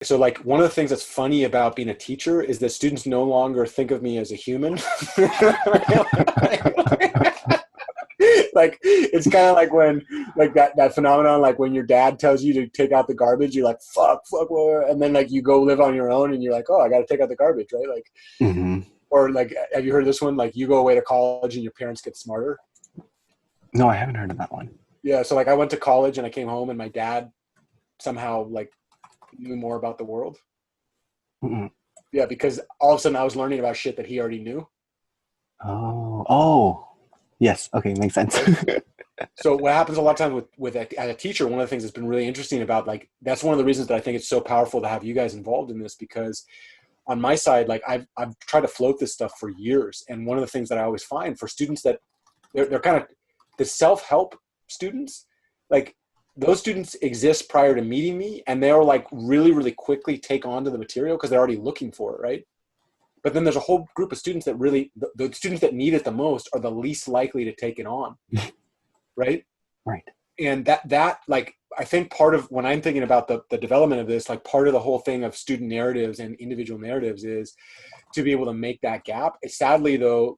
So like one of the things that's funny about being a teacher is that students no longer think of me as a human. Like it's kind of like when like that phenomenon, like when your dad tells you to take out the garbage, you're like fuck, and then like you go live on your own and you're like, oh, I got to take out the garbage, right? Like, Hmm. or like, have you heard this one? Like you go away to college and your parents get smarter. No, I haven't heard of that one. Yeah, so like I went to college and I came home and my dad somehow like knew more about the world. Mm-mm. Yeah, because all of a sudden I was learning about shit that he already knew. Oh, yes. Okay, makes sense. Right. So what happens a lot of times with as a teacher, one of the things that's been really interesting about like that's one of the reasons that I think it's so powerful to have you guys involved in this, because on my side, like I've tried to float this stuff for years, and one of the things that I always find for students that they're kind of the self-help students, like those students exist prior to meeting me, and they'll like really quickly take on to the material because they're already looking for it, right? But then there's a whole group of students that really the students that need it the most are the least likely to take it on, right? Right. And that like I think part of when I'm thinking about the development of this, like part of the whole thing of student narratives and individual narratives is to be able to make that gap. Sadly though,